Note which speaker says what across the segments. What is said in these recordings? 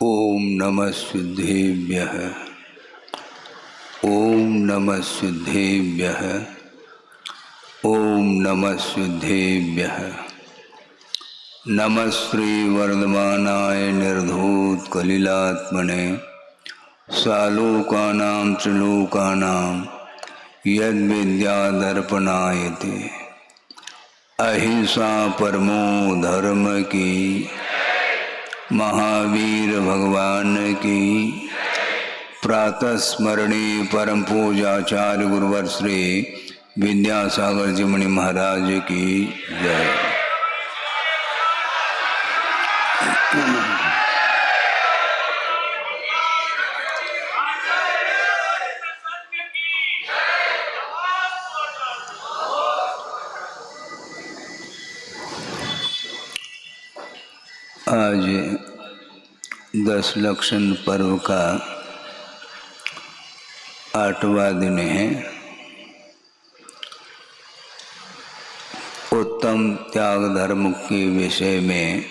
Speaker 1: ओम नमः सिद्धेभ्यः। ओम नमः सिद्धेभ्यः। ओम नमः सिद्धेभ्यः। नमः श्री वर्धमानाय निर्धूत कलिलात्मने सालोकानां त्रिलोकानां यद्विद्यादर्पणायते। अहिंसा परमो धर्म की, महावीर भगवान की। प्रातः स्मरणे परम पूजाचार्य गुरुवर श्री विद्यासागर जी मुनि महाराज की जय। आज 10 लक्षण पर्व का 8वां दिन है। उत्तम त्याग धर्म के विषय में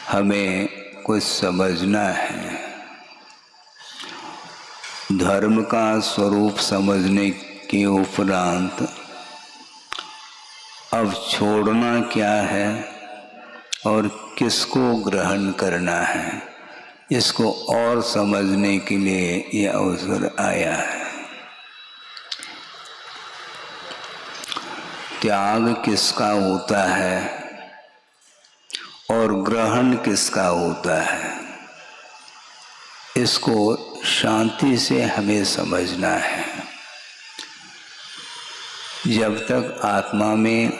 Speaker 1: हमें कुछ समझना है। धर्म का स्वरूप समझने के उपरांत अब छोड़ना क्या है और किसको ग्रहण करना है, इसको और समझने के लिए यह अवसर आया है। त्याग किसका होता है और ग्रहण किसका होता है, इसको शांति से हमें समझना है। जब तक आत्मा में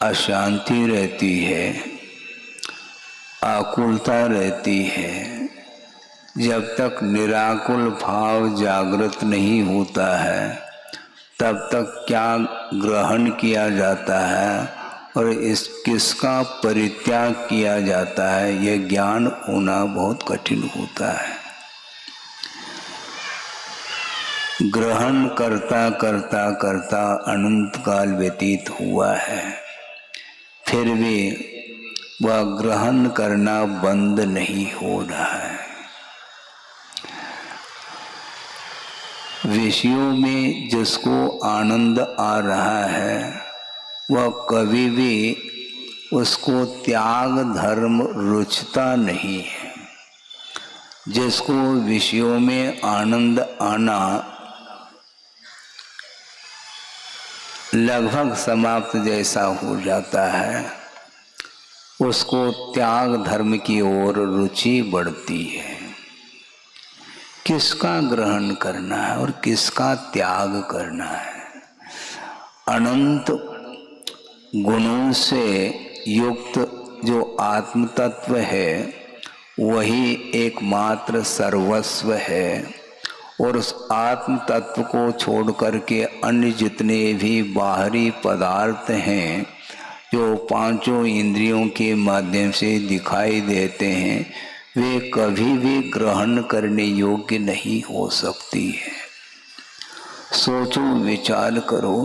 Speaker 1: अशांति रहती है, आकुलता रहती है, जब तक निराकुल भाव जागृत नहीं होता है, तब तक क्या ग्रहण किया जाता है और किसका परित्याग किया जाता है, यह ज्ञान होना बहुत कठिन होता है। ग्रहण करता करता करता अनंत काल व्यतीत हुआ है, फिर भी वह ग्रहण करना बंद नहीं हो रहा है। विषयों में जिसको आनंद आ रहा है वह कभी भी उसको त्याग धर्म रुचता नहीं है। जिसको विषयों में आनंद आना लगभग समाप्त जैसा हो जाता है, उसको त्याग धर्म की ओर रुचि बढ़ती है। किसका ग्रहण करना है और किसका त्याग करना है। अनंत गुणों से युक्त जो आत्म तत्व है वही एकमात्र सर्वस्व है, और उस आत्म तत्व को छोड़ करके अन्य जितने भी बाहरी पदार्थ हैं जो पांचों इंद्रियों के माध्यम से दिखाई देते हैं, वे कभी भी ग्रहण करने योग्य नहीं हो सकती है। सोचो, विचार करो,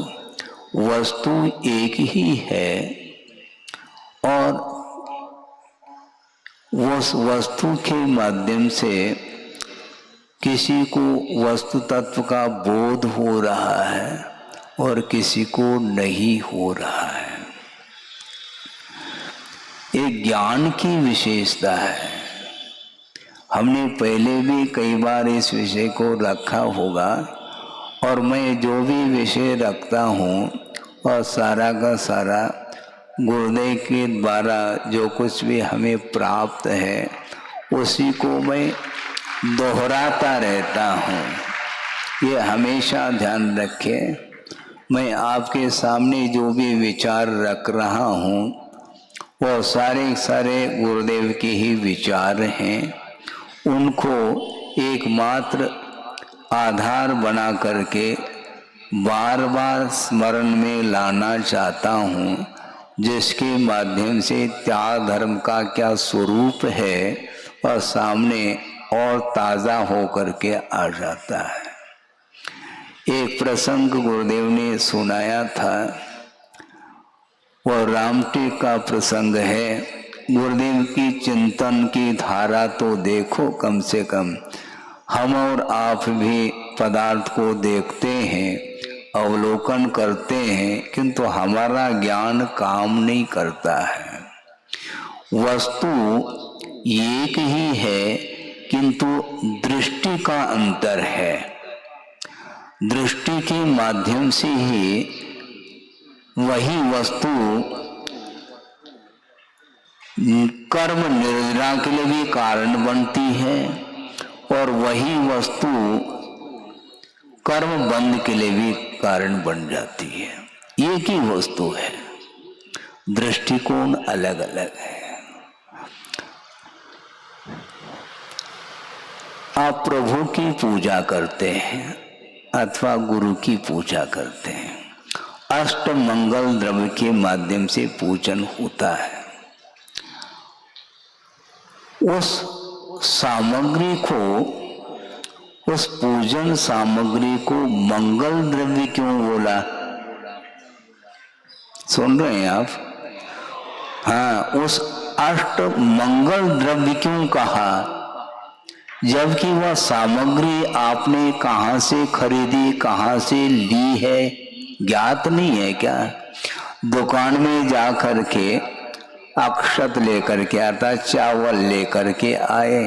Speaker 1: वस्तु एक ही है और उस वस्तु के माध्यम से किसी को वस्तु तत्व का बोध हो रहा है और किसी को नहीं हो रहा है। एक ज्ञान की विशेषता है। हमने पहले भी कई बार इस विषय को रखा होगा, और मैं जो भी विषय रखता हूँ और सारा का सारा गुरुदेव के द्वारा जो कुछ भी हमें प्राप्त है उसी को मैं दोहराता रहता हूँ। ये हमेशा ध्यान रखें। मैं आपके सामने जो भी विचार रख रहा हूँ वो सारे सारे गुरुदेव के ही विचार हैं। उनको एकमात्र आधार बना करके बार बार स्मरण में लाना चाहता हूँ, जिसके माध्यम से त्याग धर्म का क्या स्वरूप है वह सामने और ताज़ा हो करके आ जाता है। एक प्रसंग गुरुदेव ने सुनाया था, वह रामटेक का प्रसंग है। गुरुदेव की चिंतन की धारा तो देखो, कम से कम हम और आप भी पदार्थ को देखते हैं, अवलोकन करते हैं, किंतु हमारा ज्ञान काम नहीं करता है। वस्तु एक ही है, किंतु दृष्टि का अंतर है। दृष्टि के माध्यम से ही वही वस्तु कर्म निर्जरा के लिए भी कारण बनती है और वही वस्तु कर्म बंध के लिए भी कारण बन जाती है। एक ही वस्तु है, दृष्टिकोण अलग अलग है। आप प्रभु की पूजा करते हैं अथवा गुरु की पूजा करते हैं, अष्ट मंगल द्रव्य के माध्यम से पूजन होता है। उस सामग्री को, उस पूजन सामग्री को मंगल द्रव्य क्यों बोला? सुन रहे हैं आप? हाँ, उस अष्ट मंगल द्रव्य क्यों कहा? जबकि वह सामग्री आपने कहाँ से खरीदी, कहाँ से ली है, ज्ञात नहीं है क्या? दुकान में जा कर के अक्षत लेकर के आता, चावल लेकर के आए,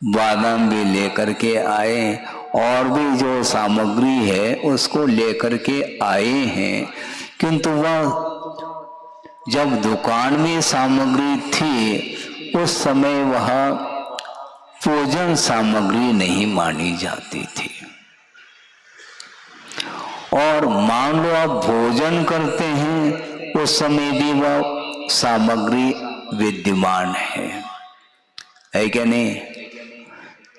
Speaker 1: बादाम भी लेकर के आए, और भी जो सामग्री है उसको लेकर के आए हैं, किंतु वह जब दुकान में सामग्री थी उस समय वह पूजन सामग्री नहीं मानी जाती थी। और मान लो आप भोजन करते हैं, उस समय भी वह सामग्री विद्यमान है क्या नहीं?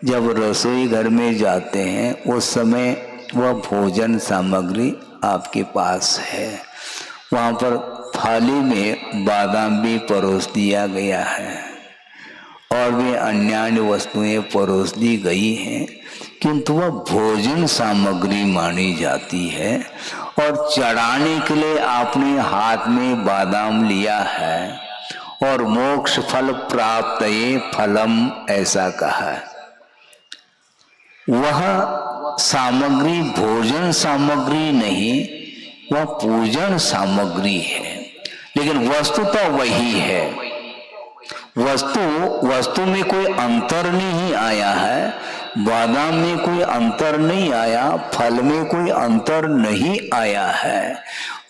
Speaker 1: जब रसोई घर में जाते हैं उस समय वह भोजन सामग्री आपके पास है, वहाँ पर थाली में बादाम भी परोस दिया गया है और भी अन्य वस्तुएं परोस दी गई हैं, किंतु वह भोजन सामग्री मानी जाती है। और चढ़ाने के लिए आपने हाथ में बादाम लिया है और मोक्ष फल प्राप्त ये फलम ऐसा कहा है। वह सामग्री भोजन सामग्री नहीं, वह पूजन सामग्री है, लेकिन वस्तु तो वही है। वस्तु में कोई अंतर नहीं आया है, बादाम में कोई अंतर नहीं आया, फल में कोई अंतर नहीं आया है।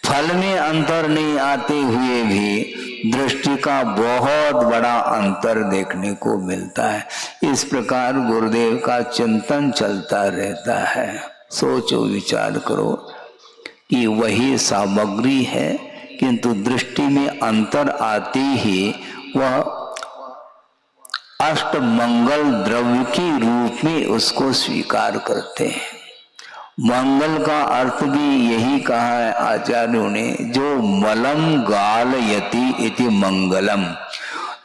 Speaker 1: फल में अंतर नहीं आते हुए भी दृष्टि का बहुत बड़ा अंतर देखने को मिलता है। इस प्रकार गुरुदेव का चिंतन चलता रहता है। सोचो, विचार करो कि वही सामग्री है, किंतु दृष्टि में अंतर आते ही वह अष्ट मंगल द्रव्य के रूप में उसको स्वीकार करते हैं। मंगल का अर्थ भी यही कहा है आचार्यों ने, जो मलम गालयति इति मंगलम,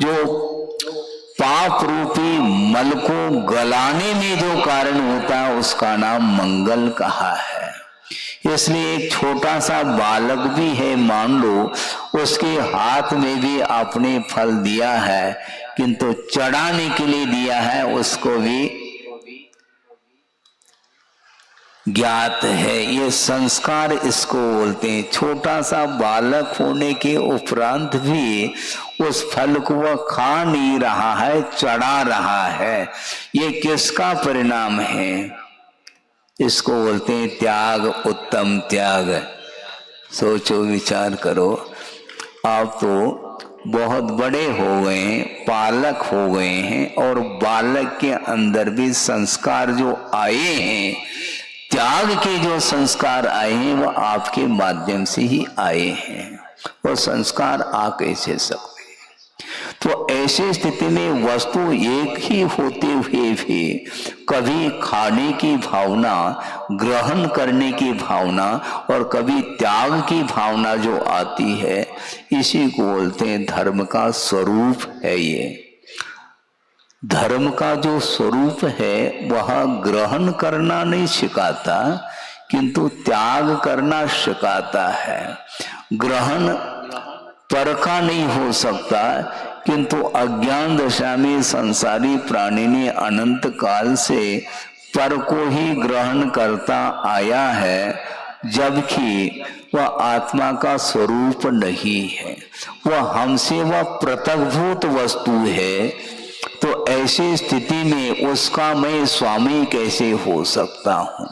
Speaker 1: जो पाप रूपी मल को गलाने में जो कारण होता है उसका नाम मंगल कहा है। इसलिए एक छोटा सा बालक भी है, मान लो उसके हाथ में भी आपने फल दिया है, किंतु चढ़ाने के लिए दिया है, उसको भी ज्ञात है। ये संस्कार इसको बोलते हैं। छोटा सा बालक होने के उपरांत भी उस फल को वह खा नहीं रहा है, चढ़ा रहा है। ये किसका परिणाम है? इसको बोलते हैं त्याग, उत्तम त्याग। सोचो, विचार करो। आप तो बहुत बड़े हो गए हैं, पालक हो गए हैं, और बालक के अंदर भी संस्कार जो आए हैं, त्याग के जो संस्कार आए हैं, वो आपके माध्यम से ही आए हैं। वो संस्कार आ कैसे सकते? तो ऐसी स्थिति में वस्तु एक ही होते हुए भी कभी खाने की भावना, ग्रहण करने की भावना और कभी त्याग की भावना जो आती है, इसी को बोलते हैं धर्म का स्वरूप है। ये धर्म का जो स्वरूप है वह ग्रहण करना नहीं सिखाता, किंतु त्याग करना सिखाता है। ग्रहण परखा नहीं हो सकता, किंतु अज्ञान दशा में संसारी प्राणी ने अनंत काल से पर को ही ग्रहण करता आया है, जबकि वह आत्मा का स्वरूप नहीं है, वह हमसे वह पृथकभूत वस्तु है। तो ऐसी स्थिति में उसका मैं स्वामी कैसे हो सकता हूं?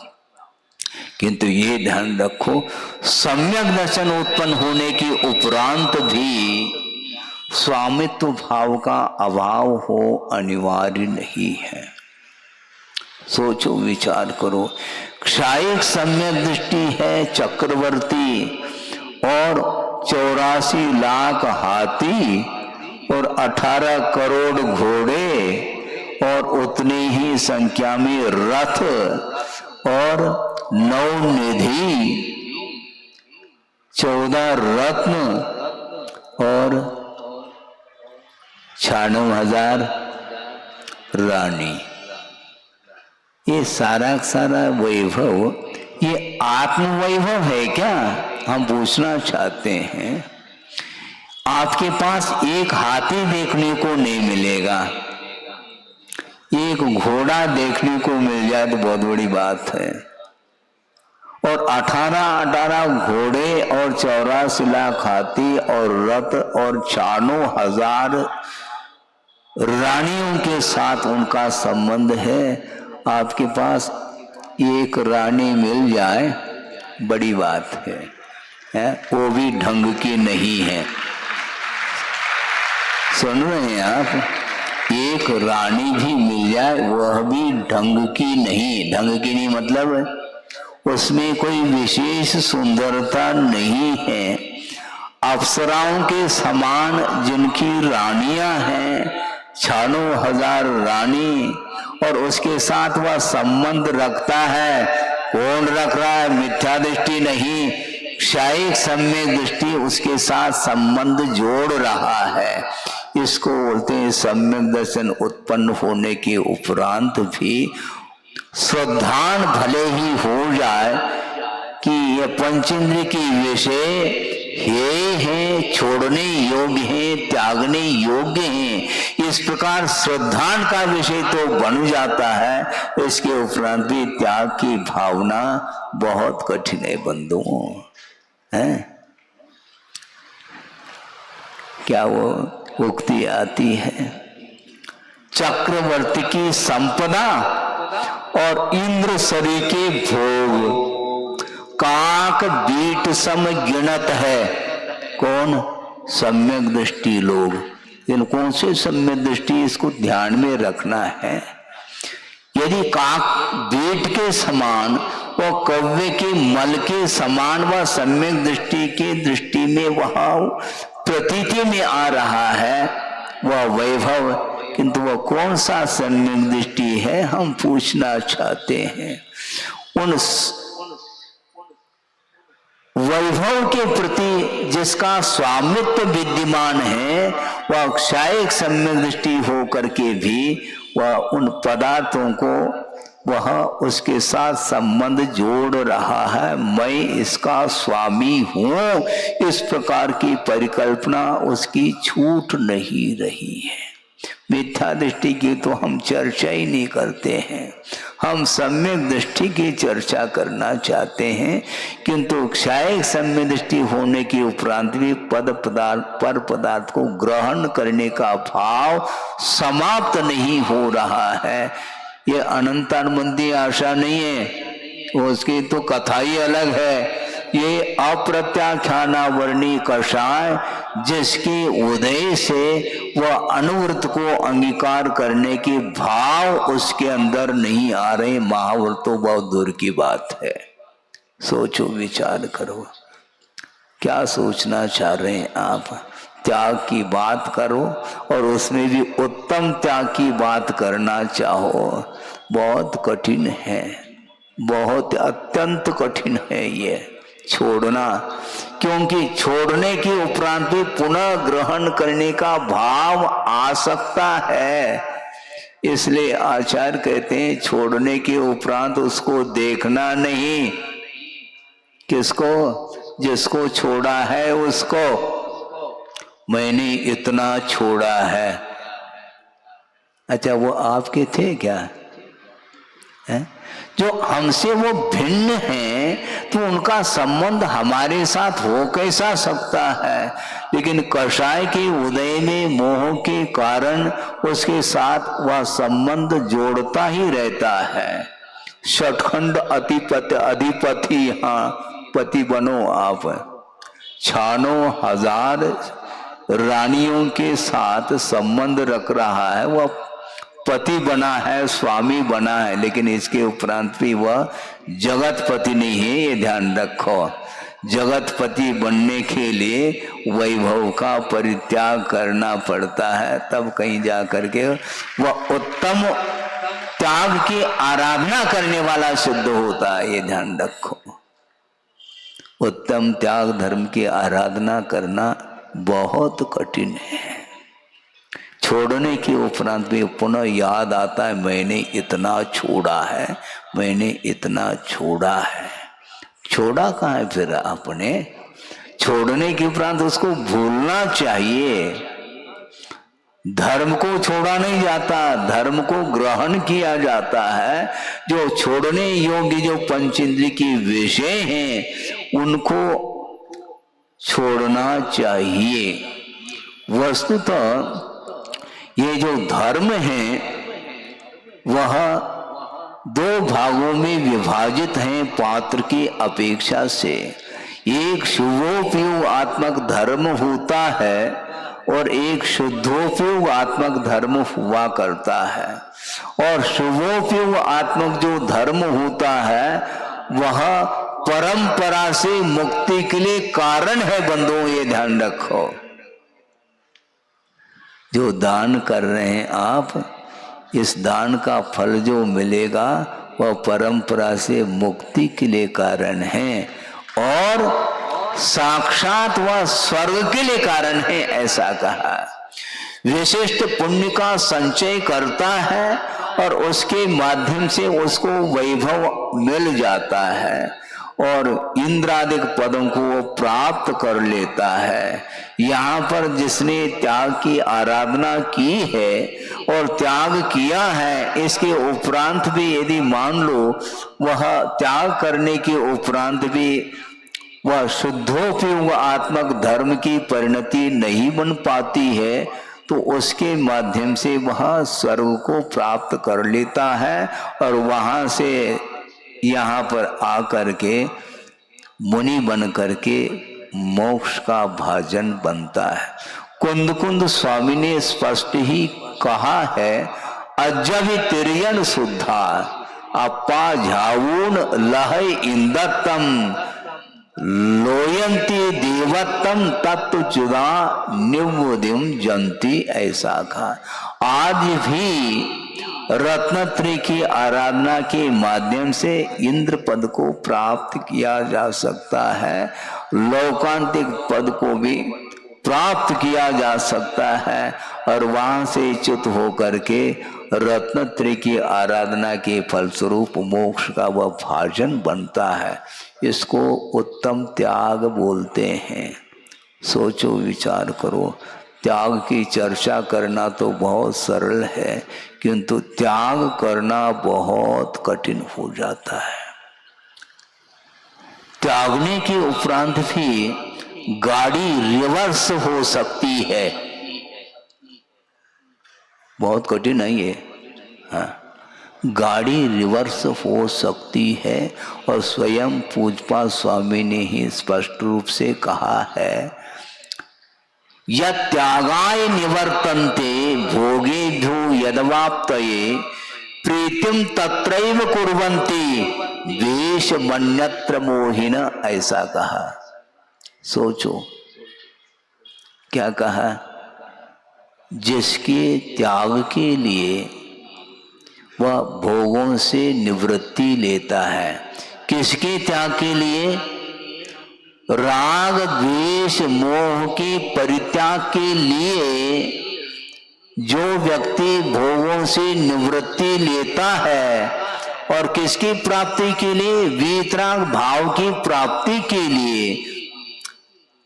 Speaker 1: किंतु ये ध्यान रखो, सम्यक दर्शन उत्पन्न होने के उपरांत भी स्वामित्व भाव का अभाव हो अनिवार्य नहीं है। सोचो, विचार करो। क्षायिक सम्यक दृष्टि है चक्रवर्ती और 84 लाख हाथी और 18 करोड़ घोड़े और उतनी ही संख्या में रथ और 9 निधि, 14 रत्न और 96,000 रानी, ये सारा सारा वैभव ये आत्म वैभव है क्या? हम पूछना चाहते हैं। आपके पास एक हाथी देखने को नहीं मिलेगा, एक घोड़ा देखने को मिल जाए तो बहुत बड़ी बात है। और 18 घोड़े और 84 लाख हाथी और रथ और 96,000 रानियों के साथ उनका संबंध है। आपके पास एक रानी मिल जाए बड़ी बात है? वो भी ढंग की नहीं है। सुन रहे हैं आप? एक रानी भी मिल जाए, वह भी ढंग की नहीं। ढंग की नहीं मतलब उसमें कोई विशेष सुंदरता नहीं है। अप्सराओं के समान जिनकी रानियां हैं, 96,000 रानी, और उसके साथ वह संबंध रखता है। कौन रख रहा है? मिथ्या दृष्टि नहीं, क्षायिक सम्यक दृष्टि उसके साथ संबंध जोड़ रहा है। इसको बोलते हैं सम्यक दर्शन उत्पन्न होने के उपरांत भी श्रद्धान भले ही हो जाए कि ये पंचेंद्रिय की विषय हे हैं, छोड़ने योग्य हैं, त्यागने योग्य हैं, इस प्रकार श्रद्धान का विषय तो बन जाता है। इसके उपरांत भी त्याग की भावना बहुत कठिन है बंधुओं। है क्या वो उक्ति आती है, चक्रवर्ती की संपदा और इंद्र सरी के भोग काक बीट सम गिनत है। कौन? सम्यक दृष्टि लोग। इन कौन से सम्यक दृष्टि? इसको ध्यान में रखना है। यदि काक बीट के समान और कव्वे के मल के समान वह सम्यक दृष्टि के दृष्टि में वह प्रतीति में आ रहा है वह वैभव, किंतु वह कौन सा सम्यक दृष्टि है हम पूछना चाहते हैं। उन वैभव के प्रति जिसका स्वामित्व विद्यमान है, वह क्षायिक सम्यक दृष्टि हो करके भी वह उन पदार्थों को वह उसके साथ संबंध जोड़ रहा है। मैं इसका स्वामी हूं, इस प्रकार की परिकल्पना उसकी छूट नहीं रही है। मिथ्या दृष्टि की तो हम चर्चा ही नहीं करते हैं, हम सम्यक दृष्टि की चर्चा करना चाहते हैं। किंतु क्षायिक सम्यक दृष्टि होने के उपरांत भी पद पदार्थ पर पदार्थ को ग्रहण करने का भाव समाप्त नहीं हो रहा है। ये अनंतानुबंधी आशा नहीं है, उसकी तो कथा ही अलग है। ये अप्रत्याख्यानावर्णी कषाय जिसके उदय से वह अनुव्रत को अंगीकार करने के भाव उसके अंदर नहीं आ रहे, महाव्रत तो बहुत दूर की बात है। सोचो, विचार करो, क्या सोचना चाह रहे हैं आप? त्याग की बात करो और उसमें भी उत्तम त्याग की बात करना चाहो, बहुत कठिन है, बहुत अत्यंत कठिन है ये छोड़ना। क्योंकि छोड़ने के उपरांत भी पुनः ग्रहण करने का भाव आ सकता है। इसलिए आचार्य कहते हैं छोड़ने के उपरांत उसको देखना नहीं। किसको? जिसको छोड़ा है उसको। मैंने इतना छोड़ा है। अच्छा, वो आपके थे क्या? है? जो हमसे वो भिन्न हैं तो उनका संबंध हमारे साथ हो कैसा सकता है? लेकिन कषाय के उदय में मोह के कारण उसके साथ वह संबंध जोड़ता ही रहता है। षटखंड अधिपति, यहाँ पति बनो आप। 96,000 रानियों के साथ संबंध रख रहा है, वह पति बना है, स्वामी बना है, लेकिन इसके उपरांत भी वह जगतपति नहीं है, ये ध्यान रखो। जगतपति बनने के लिए वैभव का परित्याग करना पड़ता है, तब कहीं जा करके वह उत्तम त्याग की आराधना करने वाला सिद्ध होता है, ये ध्यान रखो। उत्तम त्याग धर्म की आराधना करना बहुत कठिन है। छोड़ने के उपरांत भी पुनः याद आता है, मैंने इतना छोड़ा है, मैंने इतना छोड़ा है। छोड़ा कहाँ है फिर आपने? छोड़ने के उपरांत उसको भूलना चाहिए। धर्म को छोड़ा नहीं जाता, धर्म को ग्रहण किया जाता है। जो छोड़ने योग्य जो पंच इंद्रिय के विषय हैं उनको छोड़ना चाहिए। वस्तुतः ये जो धर्म है वह 2 भागों में विभाजित हैं पात्र की अपेक्षा से। एक शुभोपयोगात्मक धर्म होता है और एक शुद्धोपयोगात्मक धर्म हुआ करता है। और शुभोपयोगात्मक जो धर्म होता है वह परंपरा से मुक्ति के लिए कारण है। बंधुओं, ये ध्यान रखो। जो दान कर रहे हैं आप, इस दान का फल जो मिलेगा वह परंपरा से मुक्ति के लिए कारण है और साक्षात वह स्वर्ग के लिए कारण है, ऐसा कहा। विशिष्ट पुण्य का संचय करता है और उसके माध्यम से उसको वैभव मिल जाता है और इंद्रादिक पदों को वो प्राप्त कर लेता है। यहाँ पर जिसने त्याग की आराधना की है और त्याग किया है, इसके उपरांत भी यदि मान लो वह त्याग करने के उपरांत भी वह शुद्धोपयोग आत्मक धर्म की परिणति नहीं बन पाती है, तो उसके माध्यम से वह स्वर्ग को प्राप्त कर लेता है और वहां से यहाँ पर आकर के मुनि बन करके मोक्ष का भाजन बनता है। कुंद कुंद स्वामी ने स्पष्ट ही कहा है, अजब तिरयन शुद्धा अपा झाऊन लहय इंदतम लोयंती देवत्तम तत्व चुदा निवुदिम जंती, ऐसा कहा। आज भी रत्नत्रय की आराधना के माध्यम से इंद्र पद को प्राप्त किया जा सकता है, लौकांतिक पद को भी प्राप्त किया जा सकता है और वहां से च्युत होकर के रत्नत्रय की आराधना के फलस्वरूप मोक्ष का वह भाजन बनता है। इसको उत्तम त्याग बोलते हैं। सोचो, विचार करो। त्याग की चर्चा करना तो बहुत सरल है, किंतु त्याग करना बहुत कठिन हो जाता है। त्यागने के उपरांत भी गाड़ी रिवर्स हो सकती है, बहुत कठिन है ये। हाँ, गाड़ी रिवर्स हो सकती है और स्वयं पूजपा स्वामी ने ही स्पष्ट रूप से कहा है, यत्यागाय निवर्तन्ते भोगेभ्यो यदवाप्तये प्रीतिम तत्रैव कुर्वन्ति द्वेष मन्यत्र मोहिन, ऐसा कहा। सोचो क्या कहा, जिसके त्याग के लिए वह भोगों से निवृत्ति लेता है। किसके त्याग के लिए? राग द्वेष मोह के परित्याग के लिए जो व्यक्ति भोगों से निवृत्ति लेता है और किसकी प्राप्ति के लिए? वीतराग भाव की प्राप्ति के लिए।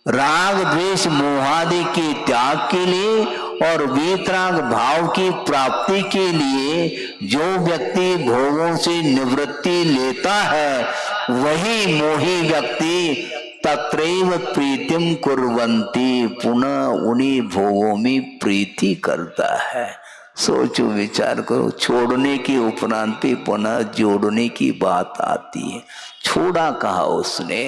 Speaker 1: राग द्वेष मोहादि के त्याग के लिए और वीतराग भाव की प्राप्ति के लिए जो व्यक्ति भोगों से निवृत्ति लेता है वही मोही व्यक्ति तत्रैव प्रीतिम कुर्वन्ति, पुनः उन्हीं भोगों में प्रीति करता है। सोचो विचार करो, छोड़ने के उपरांत भी पुनः जोड़ने की बात आती है। छोड़ा कहा उसने।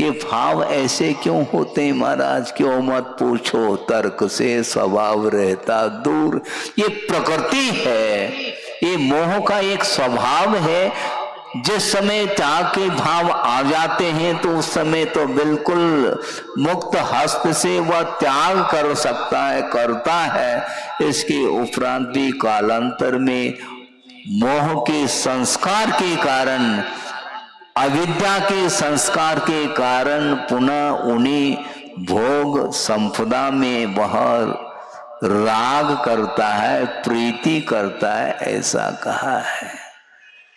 Speaker 1: ये भाव ऐसे क्यों होते हैं महाराज? क्यों मत पूछो, तर्क से स्वभाव रहता दूर। ये प्रकृति है, ये मोह का एक स्वभाव है। जिस समय त्याग के भाव आ जाते हैं तो उस समय तो बिल्कुल मुक्त हस्त से वह त्याग कर सकता है, करता है। इसके उपरांत भी कालांतर में मोह के संस्कार के कारण, अविद्या के संस्कार के कारण पुनः उन्हीं भोग संपदा में वह राग करता है, प्रीति करता है, ऐसा कहा है।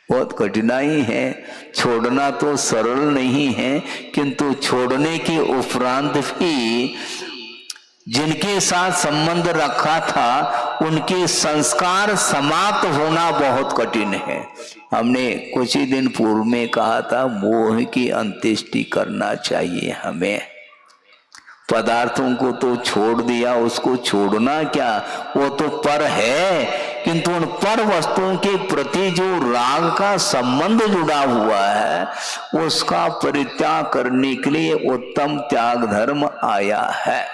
Speaker 1: बहुत कठिनाई है, छोड़ना तो सरल नहीं है, किंतु छोड़ने के उपरांत भी जिनके साथ संबंध रखा था उनके संस्कार समाप्त होना बहुत कठिन है। हमने कुछ ही दिन पूर्व में कहा था मोह की अंत्येष्टि करना चाहिए हमें। पदार्थों को तो छोड़ दिया, उसको छोड़ना क्या, वो तो पर है, किंतु उन पर वस्तुओं के प्रति जो राग का संबंध जुड़ा हुआ है उसका परित्याग करने के लिए उत्तम त्याग धर्म आया है।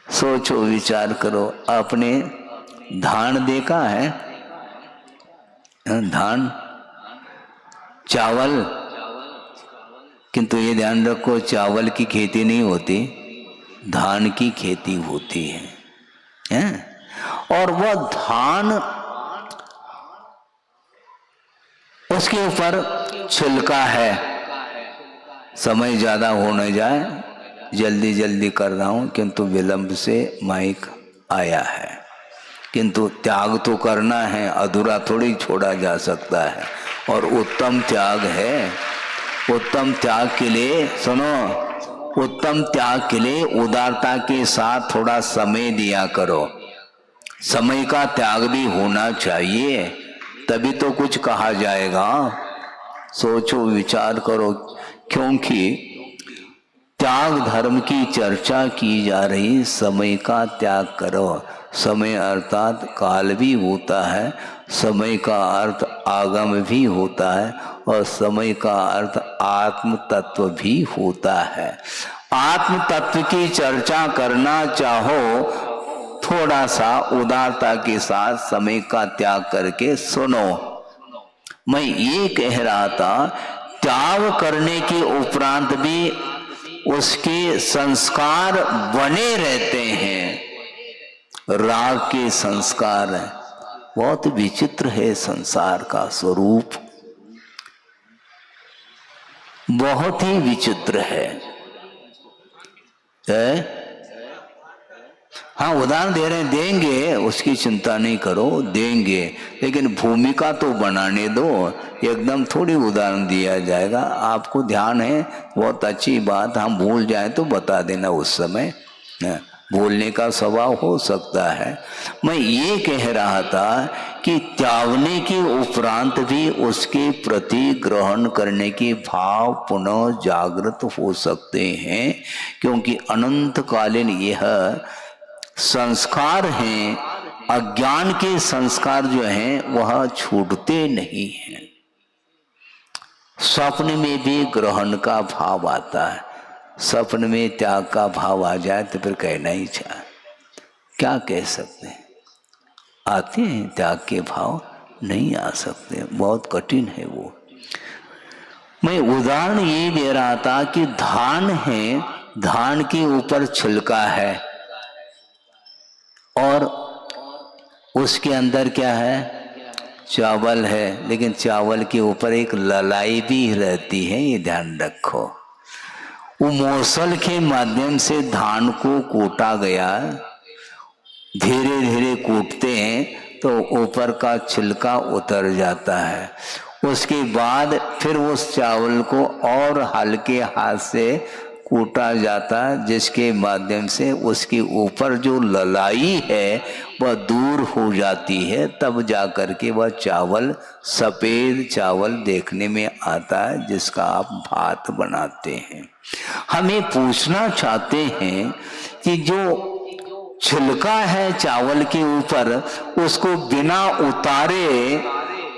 Speaker 1: सोचो विचार करो, आपने धान देखा है? धान, चावल, किंतु ये ध्यान रखो चावल की खेती नहीं होती, धान की खेती होती है? और वह धान, उसके ऊपर छिलका है। समय ज्यादा हो न जाए, जल्दी जल्दी कर रहा हूं, किंतु विलंब से माइक आया है। किंतु त्याग तो करना है, अधूरा थोड़ी छोड़ा जा सकता है। और उत्तम त्याग है। उत्तम त्याग के लिए सुनो, उत्तम त्याग के लिए उदारता के साथ थोड़ा समय दिया करो। समय का त्याग भी होना चाहिए, तभी तो कुछ कहा जाएगा। सोचो विचार करो, क्योंकि त्याग धर्म की चर्चा की जा रही। समय का त्याग करो। समय अर्थात काल भी होता है, समय का अर्थ आगम भी होता है, और समय का अर्थ आत्म तत्व भी होता है। आत्म तत्व की चर्चा करना चाहो, थोड़ा सा उदारता के साथ समय का त्याग करके सुनो। मैं ये कह रहा था, त्याग करने के उपरांत भी उसके संस्कार बने रहते हैं। राग के संस्कार बहुत विचित्र है, संसार का स्वरूप बहुत ही विचित्र है। हाँ, उदाहरण दे रहे हैं, देंगे, उसकी चिंता नहीं करो, देंगे, लेकिन भूमिका तो बनाने दो। एकदम थोड़ी उदाहरण दिया जाएगा। आपको ध्यान है, बहुत अच्छी बात, हम भूल जाए तो बता देना उस समय, भूलने का स्वभाव हो सकता है। मैं ये कह रहा था कि त्यागने के उपरांत भी उसके प्रति ग्रहण करने के भाव पुनः जागृत हो सकते हैं, क्योंकि अनंतकालीन यह संस्कार हैं, अज्ञान के संस्कार जो हैं वह छूटते नहीं हैं। स्वप्न में भी ग्रहण का भाव आता है, स्वप्न में त्याग का भाव आ जाए तो फिर कहना ही चाहे, क्या कह सकते हैं? आते हैं त्याग के भाव? नहीं आ सकते, बहुत कठिन है वो। मैं उदाहरण ये दे रहा था कि धान है, धान के ऊपर छिलका है और उसके अंदर क्या है? चावल है, लेकिन चावल के ऊपर एक ललाई भी रहती है, ये ध्यान रखो। वो मूसल के माध्यम से धान को कूटा गया, धीरे धीरे कूटते हैं तो ऊपर का छिलका उतर जाता है। उसके बाद फिर उस चावल को और हल्के हाथ से कूटा जाता है, जिसके माध्यम से उसके ऊपर जो ललाई है वह दूर हो जाती है। तब जा कर के वह चावल सफ़ेद चावल देखने में आता है, जिसका आप भात बनाते हैं। हम ये पूछना चाहते हैं कि जो छिलका है चावल के ऊपर, उसको बिना उतारे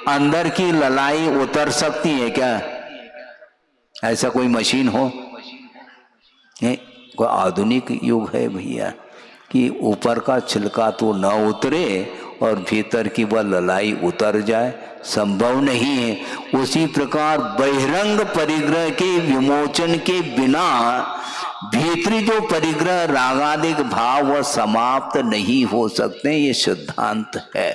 Speaker 1: अंदर की ललाई उतर सकती है क्या? ऐसा कोई मशीन हो? कोई आधुनिक युग है भैया कि ऊपर का छिलका तो न उतरे और भीतर की वह ललाई उतर जाए, संभव नहीं है। उसी प्रकार बहिरंग परिग्रह के विमोचन के बिना भीतरी जो परिग्रह रागादिक भाव वह समाप्त नहीं हो सकते, ये सिद्धांत है।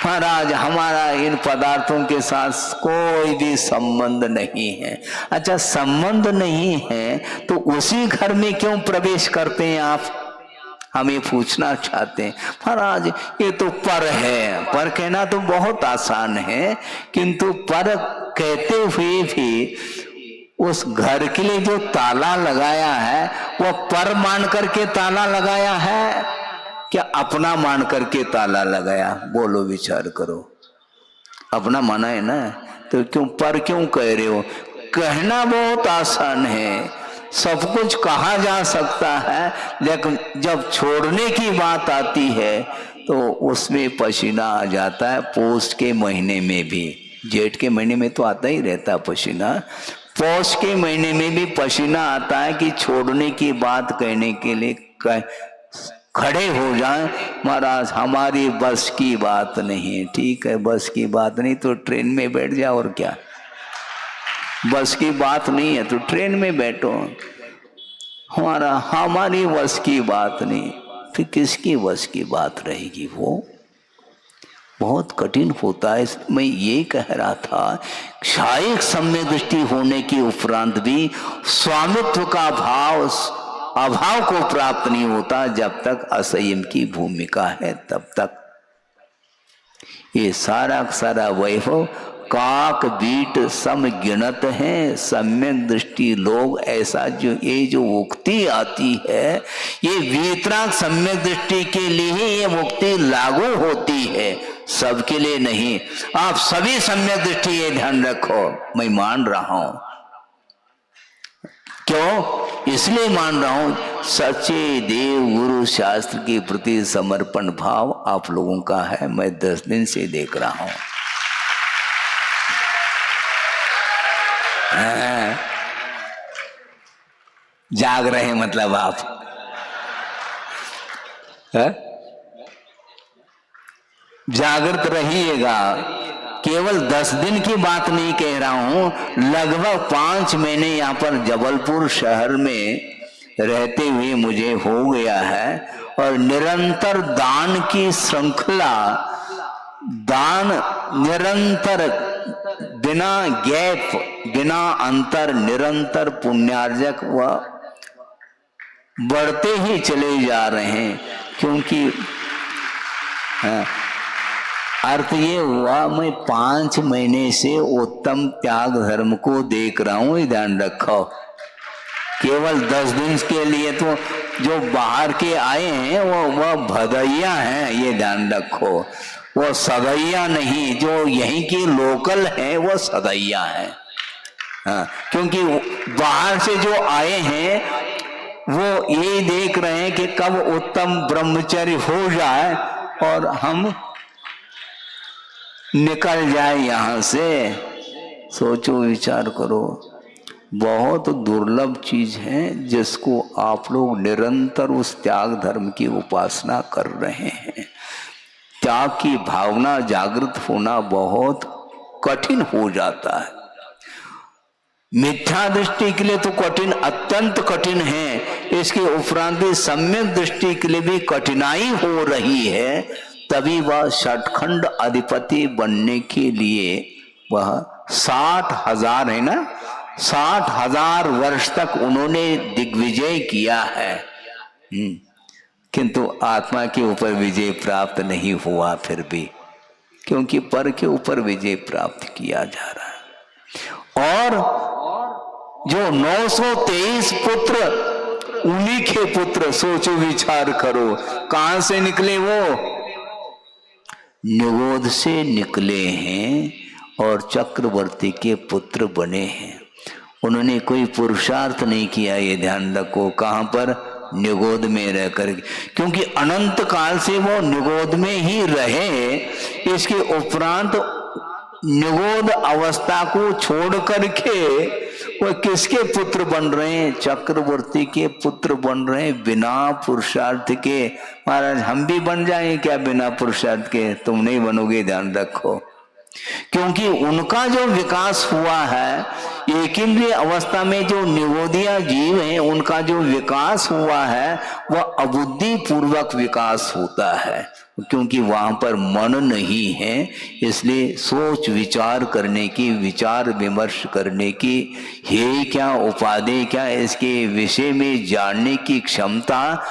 Speaker 1: महाराज हमारा इन पदार्थों के साथ कोई भी संबंध नहीं है। अच्छा, संबंध नहीं है तो उसी घर में क्यों प्रवेश करते हैं आप? हमें पूछना चाहते हैं। महाराज ये तो पर है। पर कहना तो बहुत आसान है, किंतु पर कहते हुए भी उस घर के लिए जो ताला लगाया है वह पर मान करके ताला लगाया है क्या अपना मान करके ताला लगाया? बोलो, विचार करो। अपना माना है ना, तो क्यों पर क्यों कह रहे हो? कहना बहुत आसान है, सब कुछ कहा जा सकता है, लेकिन जब छोड़ने की बात आती है तो उसमें पसीना आ जाता है। पौष के महीने में भी, जेठ के महीने में तो आता ही रहता पसीना, पौष के महीने में भी पसीना आता है कि छोड़ने की बात कहने के लिए खड़े हो जाएं। महाराज हमारी बस की बात नहीं। ठीक है, बस की बात नहीं तो ट्रेन में बैठ जाओ, और क्या। बस की बात नहीं है तो ट्रेन में बैठो। हमारी बस की बात नहीं, फिर किसकी बस की बात रहेगी? वो बहुत कठिन होता है। मैं ये कह रहा था, शायद सम्यक दृष्टि होने के उपरांत भी स्वामित्व का भाव अभाव को प्राप्त नहीं होता जब तक असंयम की भूमिका है, तब तक। ये सारा सारा वैभव काक बीट सम गिनत है सम्यक दृष्टि लोग। ऐसा जो ये जो मुक्ति आती है, ये वीतराग सम्यक दृष्टि के लिए ही ये मुक्ति लागू होती है, सबके लिए नहीं। आप सभी सम्यक दृष्टि ये ध्यान रखो। मैं मान रहा हूं, क्यों? इसलिए मान रहा हूं, सच्चे देव गुरु शास्त्र के प्रति समर्पण भाव आप लोगों का है। मैं 10 दिन से देख रहा हूं। जाग रहे हैं मतलब आप जागृत रहिएगा। केवल 10 दिन की बात नहीं कह रहा हूं, लगभग 5 महीने यहाँ पर जबलपुर शहर में रहते हुए मुझे हो गया है। और निरंतर दान की श्रृंखला, दान निरंतर, बिना गैप, बिना अंतर, निरंतर पुण्यार्जक व बढ़ते ही चले जा रहे हैं। क्योंकि अर्थ ये हुआ, मैं 5 महीने से उत्तम त्याग धर्म को देख रहा हूं। ध्यान रखो, केवल 10 दिन के लिए तो जो बाहर के आए हैं वो भदैया हैं, ये ध्यान रखो। वो सदैया नहीं, जो यहीं की लोकल है वो सदैया है। क्योंकि बाहर से जो आए हैं वो ये देख रहे हैं कि कब उत्तम ब्रह्मचर्य हो जाए और हम निकल जाए यहां से। सोचो, विचार करो, बहुत दुर्लभ चीज है जिसको आप लोग निरंतर उस त्याग धर्म की उपासना कर रहे हैं। त्याग की भावना जागृत होना बहुत कठिन हो जाता है। मिथ्या दृष्टि के लिए तो कठिन, अत्यंत कठिन है। इसके उपरांत भी सम्यक दृष्टि के लिए भी कठिनाई हो रही है। तभी वह षटखंड अधिपति बनने के लिए वह 60,000 है ना, 60,000 वर्ष तक उन्होंने दिग्विजय किया है। किंतु आत्मा के ऊपर विजय प्राप्त नहीं हुआ। फिर भी क्योंकि पर के ऊपर विजय प्राप्त किया जा रहा है। और जो 923 पुत्र, उन्हीं के पुत्र, सोचो विचार करो, कहां से निकले वो? निगोद से निकले हैं और चक्रवर्ती के पुत्र बने हैं। उन्होंने कोई पुरुषार्थ नहीं किया, ये ध्यान रखो। कहां पर? निगोद में रह कर, क्योंकि अनंत काल से वो निगोद में ही रहे। इसके उपरांत निगोद अवस्था को छोड़ करके वो किसके पुत्र बन रहे हैं? चक्रवर्ती के पुत्र बन रहे हैं, बिना पुरुषार्थ के। महाराज हम भी बन जाएं क्या बिना पुरुषार्थ के? तुम नहीं बनोगे, ध्यान रखो। क्योंकि उनका जो विकास हुआ है, एक इंद्रिय अवस्था में जो निगोदिया जीव हैं, उनका जो विकास हुआ है वह अबुद्धि पूर्वक विकास होता है। क्योंकि वहां पर मन नहीं है, इसलिए सोच विचार करने की, विचार विमर्श करने की, हे क्या उपादेय क्या, इसके विषय में जानने की क्षमता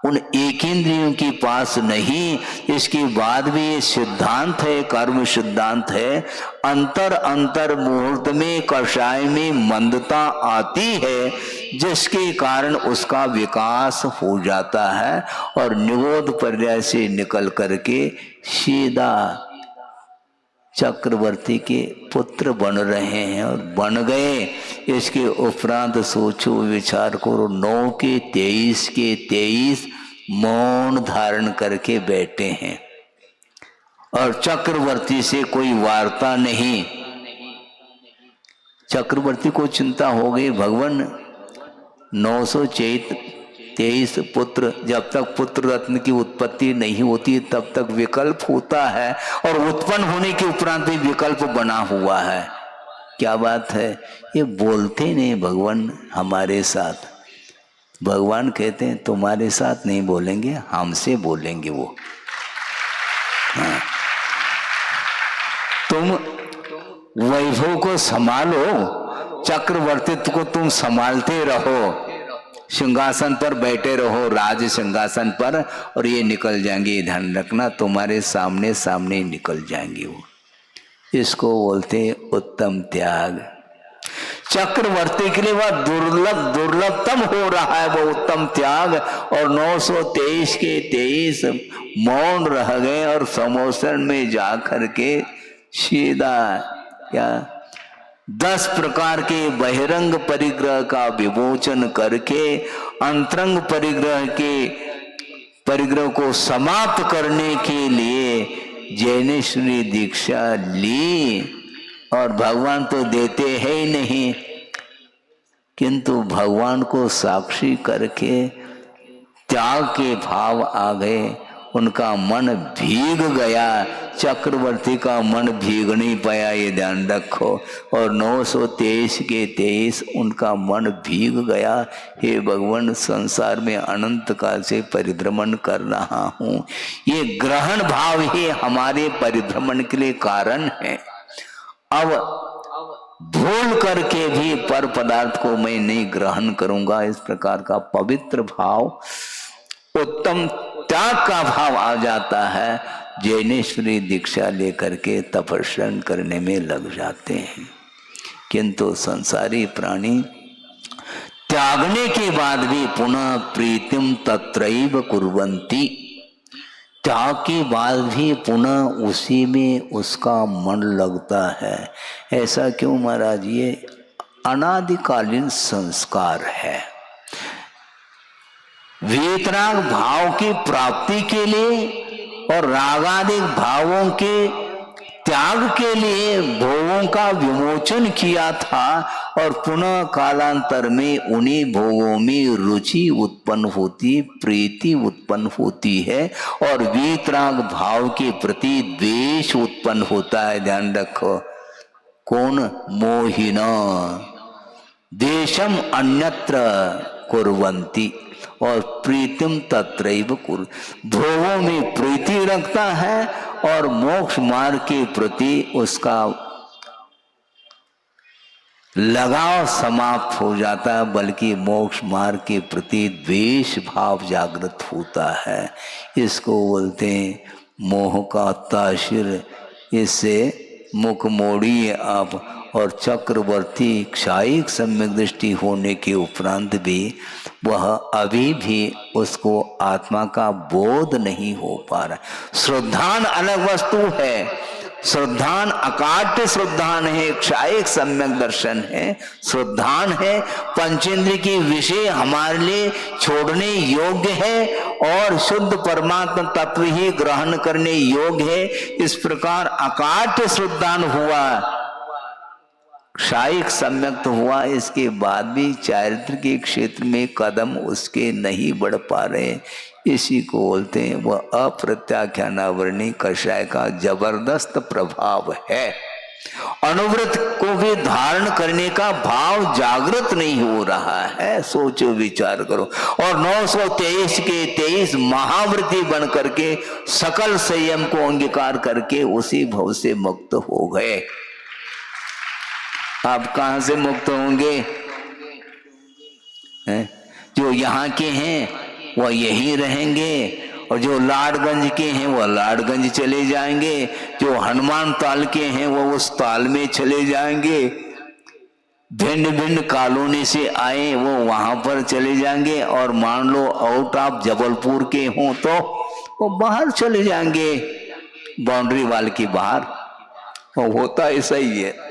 Speaker 1: उन एकेंद्रियों के पास नहीं। इसके बाद भी ये सिद्धांत है, कर्म सिद्धांत है, अंतर अंतर मुहूर्त में कषाय में मंदता आती है, जिसके कारण उसका विकास हो जाता है और निगोद पर्याय से निकल करके सीधा चक्रवर्ती के पुत्र बन रहे हैं और बन गए। इसके उपरांत सोचो विचार करो, 9 के 23 मौन धारण करके बैठे हैं और चक्रवर्ती से कोई वार्ता नहीं। चक्रवर्ती को चिंता हो गई, भगवान 923 पुत्र, जब तक पुत्र रत्न की उत्पत्ति नहीं होती तब तक विकल्प होता है, और उत्पन्न होने के उपरांत भी विकल्प बना हुआ है। क्या बात है? ये बोलते नहीं भगवान हमारे साथ। भगवान कहते हैं तुम्हारे साथ नहीं बोलेंगे, हमसे बोलेंगे वो। हाँ। तुम वैभव को संभालो, चक्रवर्तित्व को तुम संभालते रहो, सिंहासन पर बैठे रहो, राज सिंहासन पर, और ये निकल जाएंगे। ध्यान रखना, तुम्हारे सामने सामने निकल जाएंगे वो। इसको बोलते उत्तम त्याग। चक्रवर्ती के लिए वह दुर्लभतम हो रहा है वो उत्तम त्याग। और 923 के 23 मौन रह गए और समोसन में जा करके सीधा क्या 10 प्रकार के बहिरंग परिग्रह का विमोचन करके अंतरंग परिग्रह को समाप्त करने के लिए जैनेश्वरी दीक्षा ली। और भगवान तो देते हैं ही नहीं, किंतु भगवान को साक्षी करके त्याग के भाव आ गए। उनका मन भीग गया, चक्रवर्ती का मन भीग नहीं पाया, ये ध्यान रखो। और 923 के 23 उनका मन भीग गया। हे भगवान, संसार में अनंत काल से परिभ्रमण कर रहा हूँ, ये ग्रहण भाव ही हमारे परिभ्रमण के लिए कारण है। अब भूल करके भी पर पदार्थ को मैं नहीं ग्रहण करूंगा, इस प्रकार का पवित्र भाव, उत्तम त्याग का भाव आ जाता है। जैनेश्वरी दीक्षा लेकर के तपस्या करने में लग जाते हैं। किंतु संसारी प्राणी त्यागने के बाद भी पुनः प्रीतिम तत्रैव कुर्वन्ति, त्याग के बाद भी पुनः उसी में उसका मन लगता है। ऐसा क्यों महाराज? ये अनादिकालीन संस्कार है। वीतराग भाव की प्राप्ति के लिए और रागादिक भावों के त्याग के लिए भोगों का विमोचन किया था, और पुनः कालांतर में उन्हीं भोगों में रुचि उत्पन्न होती, प्रीति उत्पन्न होती है, और वीतराग भाव के प्रति द्वेष उत्पन्न होता है। ध्यान रखो, कौन? मोहिना देशम अन्यत्र कुर्वन्ति और प्रीतिम तत्रैव कुरु। भोगों में प्रीति रखता है और मोक्ष मार्ग के प्रति उसका लगाव समाप्त हो जाता है, बल्कि मोक्ष मार्ग के प्रति द्वेष भाव जागृत होता है। इसको बोलते हैं मोह का ताशिर, इससे मुख मोड़िए आप। और चक्रवर्ती क्षायिक सम्यक दृष्टि होने के उपरांत भी वह अभी भी उसको आत्मा का बोध नहीं हो पा रहा। श्रद्धान अलग वस्तु है, श्रद्धान अकाट्य श्रद्धान है, क्षायिक सम्यक दर्शन है, श्रद्धान है। पंचेंद्र की विषय हमारे लिए छोड़ने योग्य है और शुद्ध परमात्मा तत्व ही ग्रहण करने योग्य है। इस प्रकार अकाट्य श्रद्धान हुआ, क्षायिक सम्यक तो हुआ, इसके बाद भी चारित्र के क्षेत्र में कदम उसके नहीं बढ़ पा रहे। इसी को बोलते हैं वह अप्रत्याख्यानावरणी कषाय का जबरदस्त प्रभाव है। अनुव्रत को भी धारण करने का भाव जागृत नहीं हो रहा है। सोचो विचार करो। और 923 के 23 महाव्रती बन करके सकल संयम को अंगीकार करके उसी भव से मुक्त हो गए। आप कहां से मुक्त होंगे? जो यहाँ के हैं वह यहीं रहेंगे, और जो लाडगंज के हैं वह लाडगंज चले जाएंगे, जो हनुमान ताल के हैं वह उस ताल में चले जाएंगे, भिन्न भिन्न कॉलोनी से आए वो वहां पर चले जाएंगे, और मान लो आउट ऑफ जबलपुर के हों तो वो बाहर चले जाएंगे, बाउंड्री वाल के बाहर। वो होता ऐसा ही है।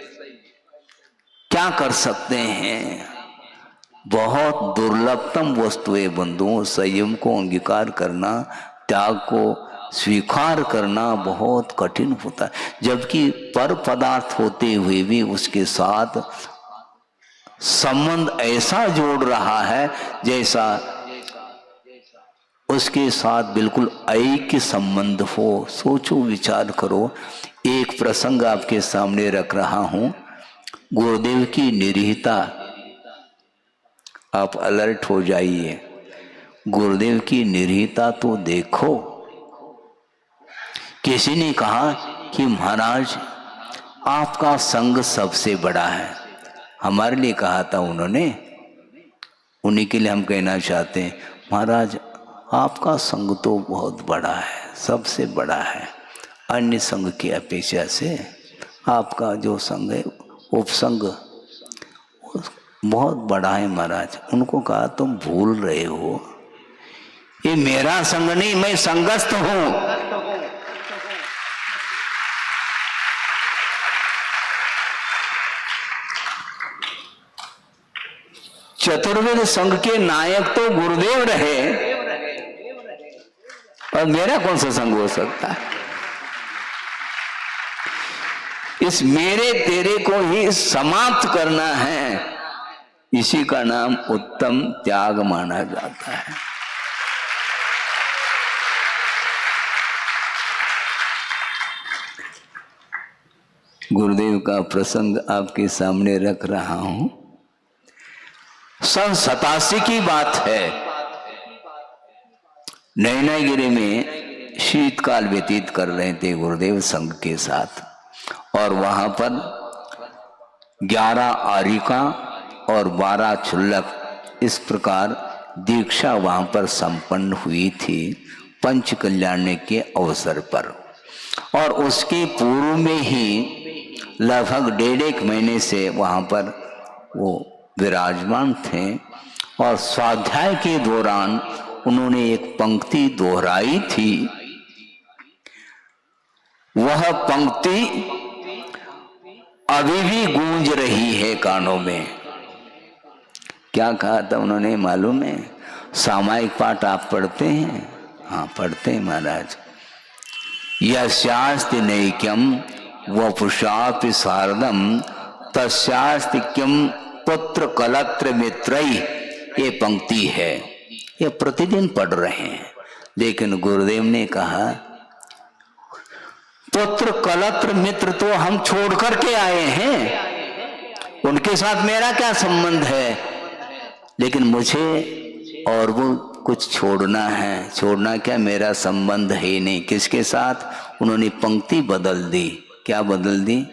Speaker 1: क्या कर सकते हैं? बहुत दुर्लभतम वस्तु है बंधुओं। संयम को अंगीकार करना, त्याग को स्वीकार करना बहुत कठिन होता है। जबकि पर पदार्थ होते हुए भी उसके साथ संबंध ऐसा जोड़ रहा है जैसा उसके साथ बिल्कुल ऐक्य संबंध हो। सोचो विचार करो। एक प्रसंग आपके सामने रख रहा हूं, गुरुदेव की निरीहता। आप अलर्ट हो जाइए। गुरुदेव की निरीहता तो देखो। किसी ने कहा कि महाराज आपका संग सबसे बड़ा है। हमारे लिए कहा था उन्होंने, उन्हीं के लिए हम कहना चाहते हैं, महाराज आपका संग तो बहुत बड़ा है, सबसे बड़ा है। अन्य संग की अपेक्षा से आपका जो संग है, उपसंग, बहुत बड़ा है महाराज। उनको कहा तुम भूल रहे हो, ये मेरा संग नहीं, मैं संगस्थ हूं। चतुर्वेद संघ के नायक तो गुरुदेव रहे, और मेरा कौन सा संग हो सकता है? इस मेरे तेरे को ही समाप्त करना है, इसी का नाम उत्तम त्याग माना जाता है। गुरुदेव का प्रसंग आपके सामने रख रहा हूं। सन 87 की बात है। नैनागिरी में शीतकाल व्यतीत कर रहे थे गुरुदेव संघ के साथ, और वहां पर 11 आरिका और 12 क्षुल्लक, इस प्रकार दीक्षा वहां पर संपन्न हुई थी पंच कल्याण के अवसर पर। और उसके पूर्व में ही लगभग 1.5 महीने से वहां पर वो विराजमान थे, और स्वाध्याय के दौरान उन्होंने एक पंक्ति दोहराई थी। वह पंक्ति अभी भी गूंज रही है कानों में। क्या कहा था उन्होंने मालूम है? सामायिक पाठ आप पढ़ते हैं? हाँ पढ़ते हैं महाराज। यस्यास्ति नैक्यम वपुषापि सार्धम तस्यास्ति किम पुत्र कलत्र मित्रैः, ये पंक्ति है। ये प्रतिदिन पढ़ रहे हैं, लेकिन गुरुदेव ने कहा पुत्र कलत्र मित्र तो हम छोड़ करके आए हैं, उनके साथ मेरा क्या संबंध है? लेकिन मुझे और वो कुछ छोड़ना है। छोड़ना क्या, मेरा संबंध है नहीं। किसके साथ? उन्होंने पंक्ति बदल दी। क्या बदल दी?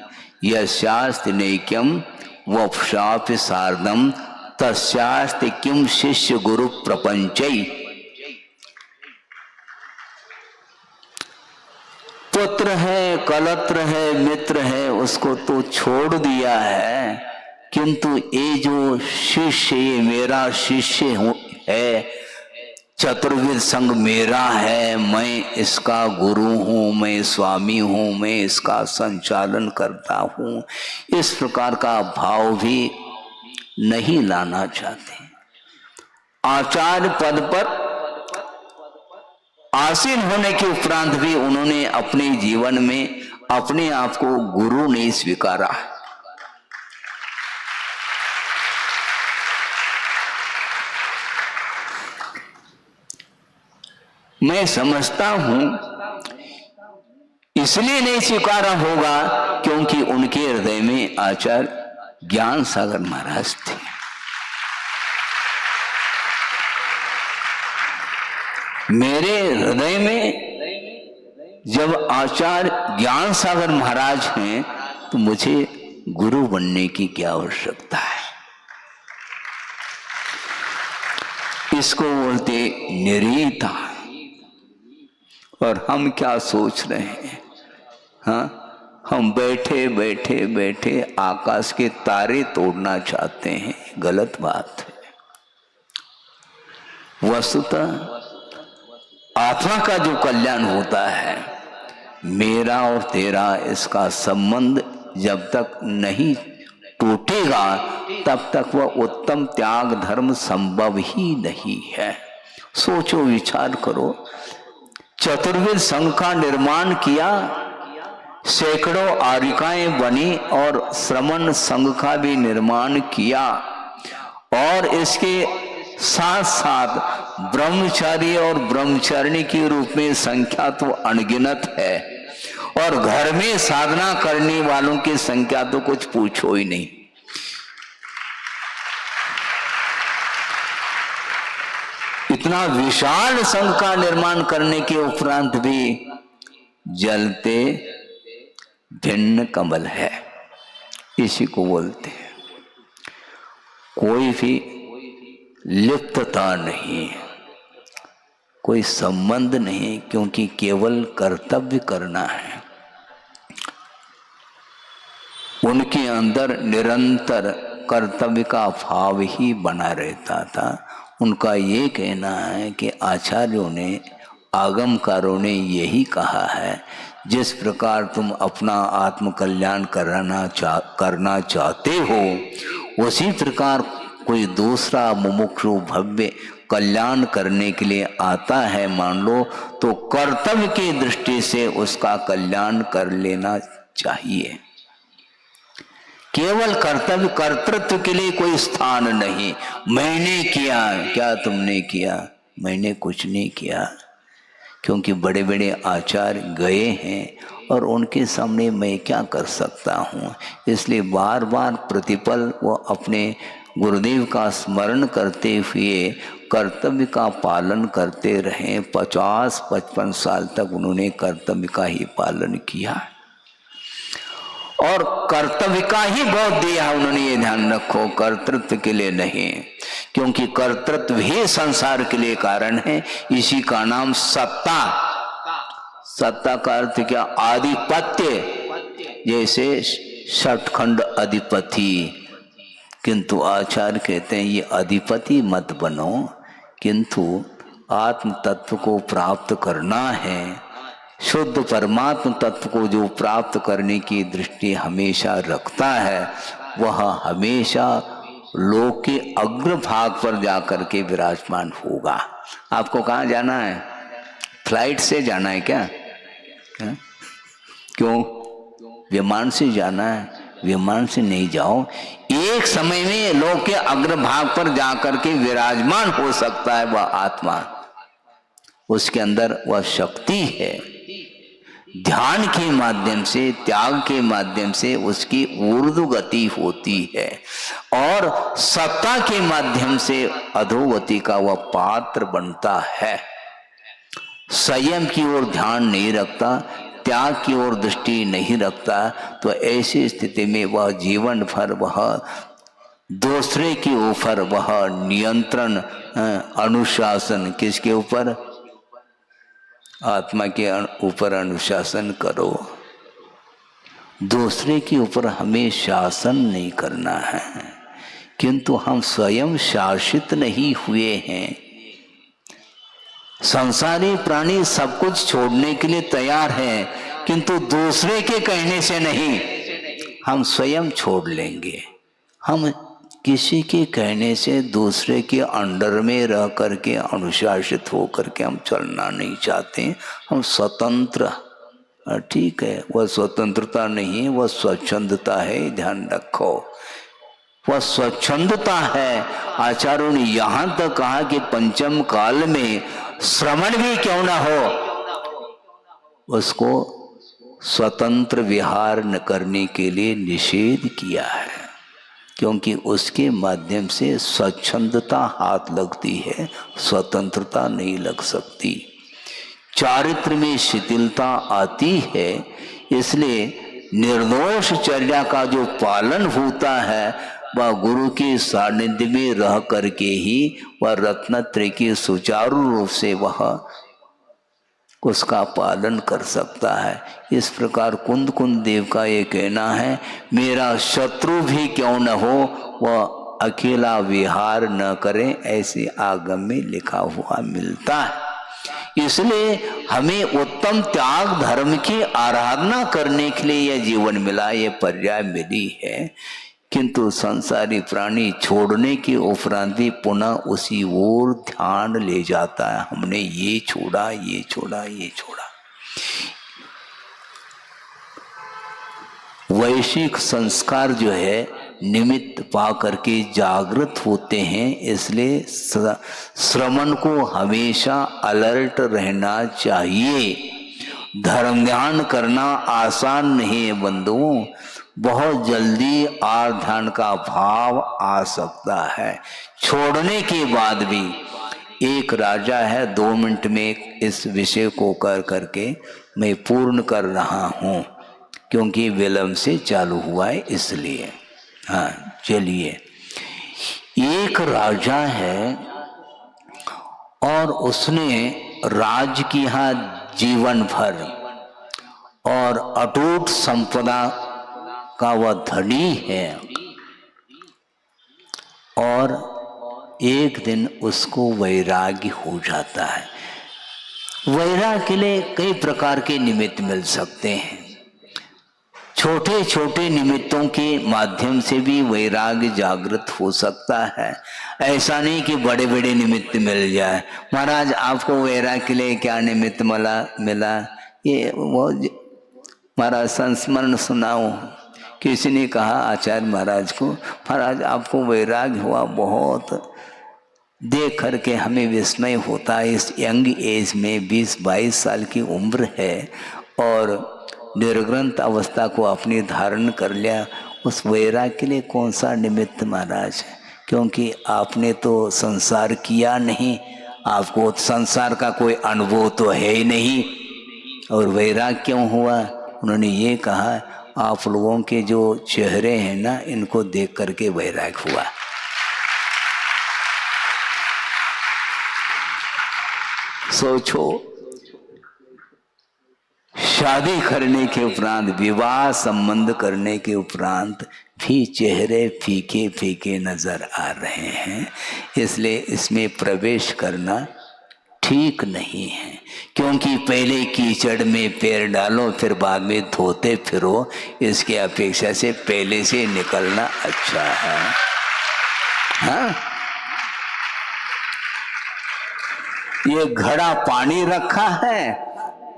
Speaker 1: यस्यास्ति नैक्यम वपुषापि सार्धम तस्यास्ति किम शिष्य गुरु प्रपंचै। है, कलत्र है, मित्र है, उसको तो छोड़ दिया है, किंतु ये जो शिष्य, ये मेरा शिष्य है, चतुर्विध संघ मेरा है, मैं इसका गुरु हूँ, मैं स्वामी हूँ, मैं इसका संचालन करता हूँ, इस प्रकार का भाव भी नहीं लाना चाहते। आचार्य पद पर आसीन होने के उपरांत भी उन्होंने अपने जीवन में अपने आप को गुरु नहीं स्वीकारा। मैं समझता हूं इसलिए नहीं स्वीकारा होगा क्योंकि उनके हृदय में आचार्य ज्ञान सागर महाराज थे। मेरे हृदय में जब आचार्य ज्ञान सागर महाराज हैं तो मुझे गुरु बनने की क्या आवश्यकता है। इसको बोलते निरीता। और हम क्या सोच रहे हैं, हाँ, हम बैठे बैठे बैठे आकाश के तारे तोड़ना चाहते हैं। गलत बात है। वस्तुतः आत्मा का जो कल्याण होता है, मेरा और तेरा इसका संबंध जब तक नहीं टूटेगा तब तक वह उत्तम त्याग धर्म संभव ही नहीं है। सोचो, विचार करो। चतुर्विध संघ का निर्माण किया, सैकड़ों आरिकाएं बनी और श्रमण संघ का भी निर्माण किया, और इसके साथ साथ ब्रह्मचारी और ब्रह्मचारिणी के रूप में संख्या तो अनगिनत है, और घर में साधना करने वालों की संख्या तो कुछ पूछो ही नहीं। इतना विशाल संघ का निर्माण करने के उपरांत भी जलते भिन्न कमल है, इसी को बोलते हैं। कोई भी लिप्तता नहीं, कोई संबंध नहीं, क्योंकि केवल कर्तव्य करना है। उनके अंदर निरंतर कर्तव्य का भाव ही बना रहता था। उनका ये कहना है कि आचार्यों ने, आगमकारों ने यही कहा है, जिस प्रकार तुम अपना आत्म कल्याण करना चाहते हो, उसी प्रकार कोई दूसरा मुमुक्षु भव्य कल्याण करने के लिए आता है, मान लो, तो कर्तव्य की दृष्टि से उसका कल्याण कर लेना चाहिए। केवल कर्तव्य, कर्तृत्व के लिए कोई स्थान नहीं। मैंने किया, क्या तुमने किया? मैंने कुछ नहीं किया, क्योंकि बड़े बड़े आचार्य गए हैं और उनके सामने मैं क्या कर सकता हूँ। इसलिए बार बार प्रतिपल वो अपने गुरुदेव का स्मरण करते हुए कर्तव्य का पालन करते रहे। 50-55 साल तक उन्होंने कर्तव्य का ही पालन किया, और कर्तव्य का ही बोध दिया उन्होंने। ये ध्यान रखो, कर्तृत्व के लिए नहीं, क्योंकि कर्तृत्व ही संसार के लिए कारण है। इसी का नाम सत्ता। सत्ता का अर्थ क्या? आधिपत्य। जैसे षटखंड अधिपति, किंतु आचार्य कहते हैं ये अधिपति मत बनो, किंतु आत्म तत्व को प्राप्त करना है। शुद्ध परमात्म तत्व को जो प्राप्त करने की दृष्टि हमेशा रखता है, वह हमेशा लोक के अग्रभाग पर जाकर के विराजमान होगा। आपको कहाँ जाना है? फ्लाइट से जाना है क्या? क्यों? विमान से जाना है? विमान से नहीं जाओ। एक समय में लोक के अग्रभाग पर जाकर के विराजमान हो सकता है वह आत्मा। उसके अंदर वह शक्ति है। ध्यान के माध्यम से, त्याग के माध्यम से उसकी ऊर्ध्व गति होती है, और सत्ता के माध्यम से अधोगति का वह पात्र बनता है। संयम की ओर ध्यान नहीं रखता, त्याग की ओर दृष्टि नहीं रखता, तो ऐसी स्थिति में वह जीवन भर वह दूसरे के ऊपर वह नियंत्रण, अनुशासन, किसके ऊपर? आत्मा के ऊपर अनुशासन करो, दूसरे के ऊपर हमें शासन नहीं करना है। किंतु हम स्वयं शासित नहीं हुए हैं। संसारी प्राणी सब कुछ छोड़ने के लिए तैयार हैं, किंतु दूसरे के कहने से नहीं, हम स्वयं छोड़ लेंगे। हम किसी के कहने से दूसरे के अंडर में रह करके अनुशासित हो करके हम चलना नहीं चाहते। हम स्वतंत्र, ठीक है, वह स्वतंत्रता नहीं है, वह स्वच्छंदता है, ध्यान रखो, वह स्वच्छंदता है। आचार्यों ने यहां तक कहा कि पंचम काल में श्रवण भी क्यों ना हो, उसको स्वतंत्र विहार न करने के लिए निषेध किया है, क्योंकि उसके माध्यम से स्वच्छंदता हाथ लगती है, स्वतंत्रता नहीं लग सकती। चारित्र में शिथिलता आती है, इसलिए निर्दोष चर्या का जो पालन होता है वह गुरु के सानिध्य में रह करके ही वह रत्नत्रय के सुचारू रूप से वह उसका पालन कर सकता है। इस प्रकार कुंद कुंद देव का ये कहना है, मेरा शत्रु भी क्यों न हो वह अकेला विहार न करे, ऐसे आगम में लिखा हुआ मिलता है। इसलिए हमें उत्तम त्याग धर्म की आराधना करने के लिए यह जीवन मिला, ये पर्याय मिली है। किंतु संसारी प्राणी छोड़ने के उपरांत भी पुनः उसी ओर ध्यान ले जाता है, हमने ये छोड़ा, ये छोड़ा, ये छोड़ा। वैश्विक संस्कार जो है निमित्त पा करके जागृत होते हैं, इसलिए श्रवण को हमेशा अलर्ट रहना चाहिए। धर्म ध्यान करना आसान नहीं है बंधुओं, बहुत जल्दी और ध्यान का भाव आ सकता है। छोड़ने के बाद भी एक राजा है, 2 मिनट में इस विषय को कर करके मैं पूर्ण कर रहा हूँ, क्योंकि विलंब से चालू हुआ है इसलिए। हाँ चलिए, एक राजा है और उसने राज किया जीवन भर और अटूट संपदा का वह धनी है, और एक दिन उसको वैराग्य हो जाता है। वैराग्य के लिए कई प्रकार के निमित्त मिल सकते हैं। छोटे छोटे निमित्तों के माध्यम से भी वैराग्य जागृत हो सकता है। ऐसा नहीं कि बड़े बड़े निमित्त मिल जाए। महाराज आपको वैराग्य के लिए क्या निमित्त मिला, ये वो महाराज संस्मरण सुनाओ। किसी ने कहा आचार्य महाराज को, महाराज आपको वैराग्य हुआ, बहुत देख करके हमें विस्मय होता है। इस यंग एज में 20-22 साल की उम्र है और निर्ग्रंथ अवस्था को अपनी धारण कर लिया। उस वैराग्य के लिए कौन सा निमित्त महाराज, क्योंकि आपने तो संसार किया नहीं, आपको संसार का कोई अनुभव तो है ही नहीं, और वैराग्य क्यों हुआ। उन्होंने ये कहा आप लोगों के जो चेहरे हैं ना, इनको देख करके वैराग्य हुआ। सोचो, शादी करने के उपरांत, विवाह संबंध करने के उपरांत भी चेहरे फीके फीके नजर आ रहे हैं, इसलिए इसमें प्रवेश करना ठीक नहीं है। क्योंकि पहले कीचड़ में पैर डालो फिर बाद में धोते फिरो, इसके अपेक्षा से पहले से निकलना अच्छा है। हाँ, ये घड़ा पानी रखा है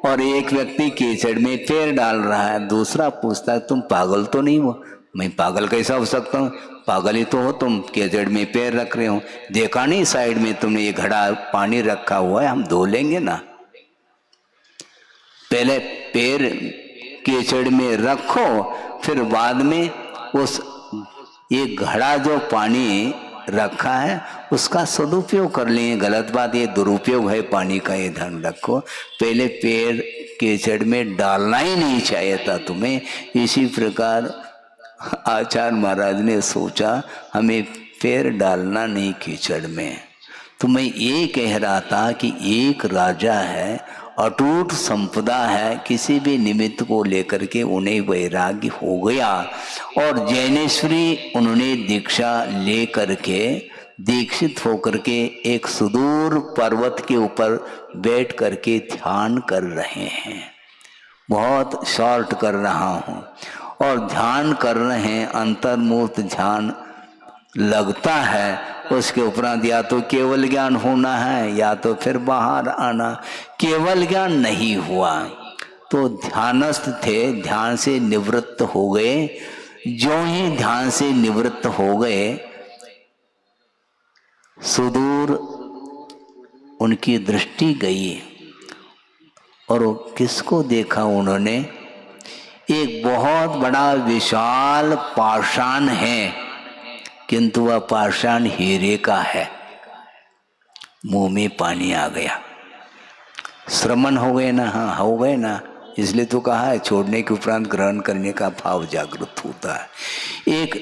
Speaker 1: और एक व्यक्ति कीचड़ में पैर डाल रहा है, दूसरा पूछता है तुम पागल तो नहीं हो। मैं पागल कैसा हो सकता हूँ, पागल ही तो हो तुम, कीचड़ में पैर रख रहे हो। देखा नहीं साइड में तुमने ये घड़ा पानी रखा हुआ है, हम धो लेंगे ना। पहले पैर कीचड़ में रखो, फिर बाद में उस ये घड़ा जो पानी रखा है उसका सदुपयोग कर लें। गलत बात, ये दुरुपयोग है पानी का, ये ध्यान रखो। पहले पैर कीचड़ में डालना ही नहीं चाहिए था तुम्हें। इसी प्रकार आचार्य महाराज ने सोचा हमें पैर डालना नहीं कीचड़ में। तो मैं ये कह रहा था कि एक राजा है अटूट संपदा है, किसी भी निमित्त को लेकर के उन्हें वैराग्य हो गया। और जैनेश्वरी उन्होंने दीक्षा ले करके दीक्षित होकर के एक सुदूर पर्वत के ऊपर बैठ करके ध्यान कर रहे हैं। बहुत शॉर्ट कर रहा हूँ। और ध्यान कर रहे हैं, अंतर्मुक्त ध्यान लगता है। उसके उपरांत या तो केवल ज्ञान होना है या तो फिर बाहर आना। केवल ज्ञान नहीं हुआ तो ध्यानस्थ थे, ध्यान से निवृत्त हो गए। जो ही ध्यान से निवृत्त हो गए, सुदूर उनकी दृष्टि गई और किसको देखा उन्होंने? एक बहुत बड़ा विशाल पाषाण है, किंतु वह पाषाण हीरे का है। मुंह में पानी आ गया। श्रमण हो गए ना? हाँ, हो गए ना। इसलिए तो कहा है छोड़ने के उपरांत ग्रहण करने का भाव जागृत होता है। एक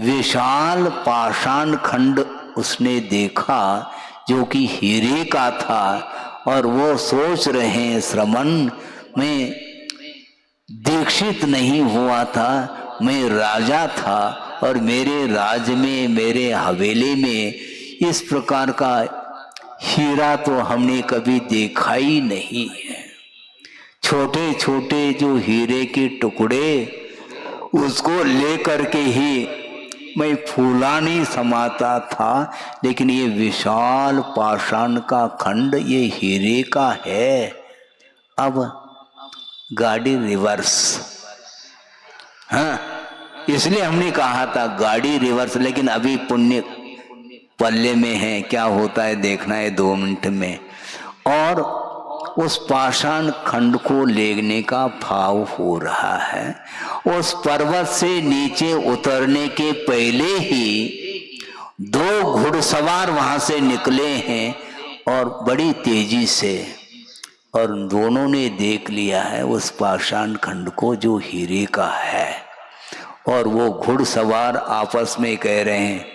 Speaker 1: विशाल पाषाण खंड उसने देखा जो कि हीरे का था। और वो सोच रहे हैं, श्रमण में दीक्षित नहीं हुआ था, मैं राजा था और मेरे राज में, मेरे हवेली में इस प्रकार का हीरा तो हमने कभी देखा ही नहीं है। छोटे छोटे जो हीरे के टुकड़े, उसको लेकर के ही मैं फूला नहीं समाता था, लेकिन ये विशाल पाषाण का खंड ये हीरे का है। अब गाड़ी रिवर्स। हाँ, इसलिए हमने कहा था गाड़ी रिवर्स, लेकिन अभी पुण्य पल्ले में है, क्या होता है देखना है 2 मिनट में। और उस पाषाण खंड को लेने का भाव हो रहा है। उस पर्वत से नीचे उतरने के पहले ही 2 घुड़सवार वहां से निकले हैं और बड़ी तेजी से, और दोनों ने देख लिया है उस पाषाण खंड को जो हीरे का है। और वो घुड़सवार आपस में कह रहे हैं,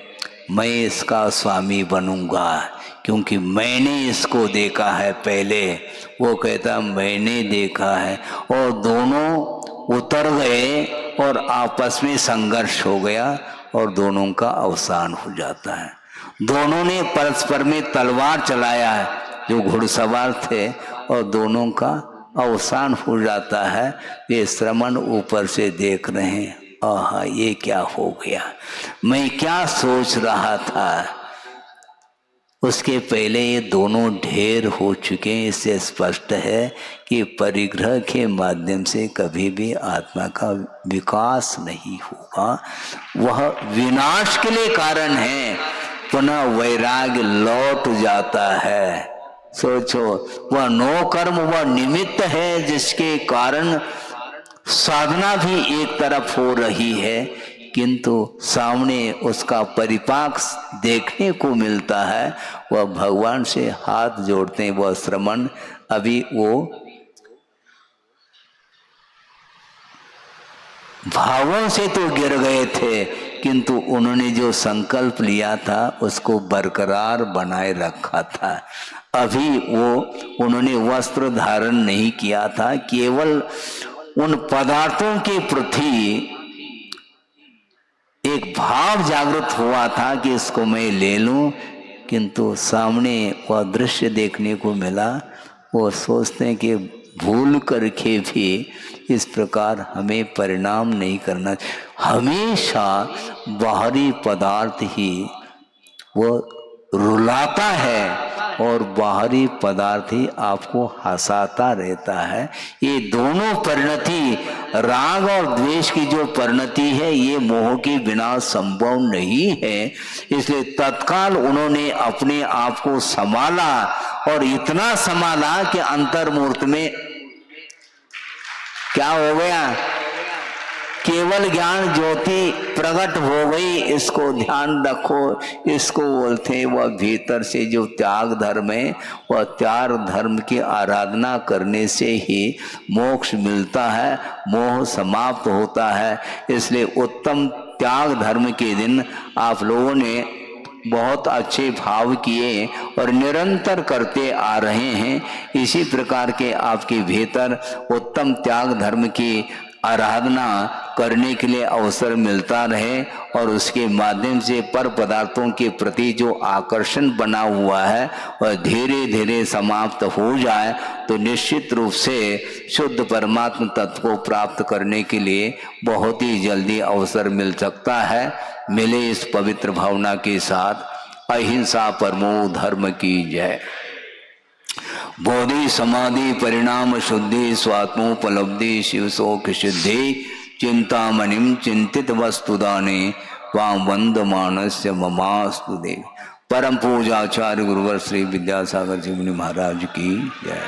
Speaker 1: मैं इसका स्वामी बनूंगा क्योंकि मैंने इसको देखा है पहले। वो कहता मैंने देखा है। और दोनों उतर गए और आपस में संघर्ष हो गया और दोनों का अवसान हो जाता है। दोनों ने परस्पर में तलवार चलाया है जो घुड़सवार थे, और दोनों का अवसान हो जाता है। ये श्रमण ऊपर से देख रहे हैं, आहा ये क्या हो गया, मैं क्या सोच रहा था। उसके पहले ये दोनों ढेर हो चुके हैं। इससे स्पष्ट है कि परिग्रह के माध्यम से कभी भी आत्मा का विकास नहीं होगा, वह विनाश के लिए कारण है। पुनः वैराग्य लौट जाता है। सोचो, वह नो कर्म, वह निमित्त है जिसके कारण साधना भी एक तरफ हो रही है, किंतु सामने उसका परिपाक देखने को मिलता है। वह भगवान से हाथ जोड़ते हैं। वह श्रमण अभी वो भावों से तो गिर गए थे, किंतु उन्होंने जो संकल्प लिया था उसको बरकरार बनाए रखा था। अभी वो उन्होंने वस्त्र धारण नहीं किया था, केवल उन पदार्थों के प्रति एक भाव जागृत हुआ था कि इसको मैं ले लूं, किंतु सामने वह दृश्य देखने को मिला। वो सोचते हैं कि भूल करके भी इस प्रकार हमें परिणाम नहीं करना। हमेशा बाहरी पदार्थ ही वो रुलाता है और बाहरी पदार्थ ही आपको हंसाता रहता है। ये दोनों परिणति, राग और द्वेष की जो परिणति है, ये मोह के बिना संभव नहीं है। इसलिए तत्काल उन्होंने अपने आप को संभाला, और इतना संभाला कि अंतर्मूर्त में क्या हो गया, केवल ज्ञान ज्योति प्रकट हो गई। इसको ध्यान रखो, इसको बोलते हैं वह भीतर से जो त्याग धर्म है, वह त्याग धर्म की आराधना करने से ही मोक्ष मिलता है, मोह समाप्त होता है। इसलिए उत्तम त्याग धर्म के दिन आप लोगों ने बहुत अच्छे भाव किए और निरंतर करते आ रहे हैं। इसी प्रकार के आपके भीतर उत्तम त्याग धर्म की आराधना करने के लिए अवसर मिलता रहे और उसके माध्यम से पर पदार्थों के प्रति जो आकर्षण बना हुआ है वह धीरे धीरे समाप्त हो जाए, तो निश्चित रूप से शुद्ध परमात्म तत्व को प्राप्त करने के लिए बहुत ही जल्दी अवसर मिल सकता है। मिले इस पवित्र भावना के साथ अहिंसा परमो धर्म की जय। बोधि समाधि परिणाम शुद्धि स्वात्मोपलब्धि शिव शोक सिद्धि चिंतामणिम चिंतित वस्तुदाने वाम वंद मानस्य ममास्तु देव। परम पूजाचार्य गुरुवर श्री विद्यासागर जी मुनि महाराज की जय।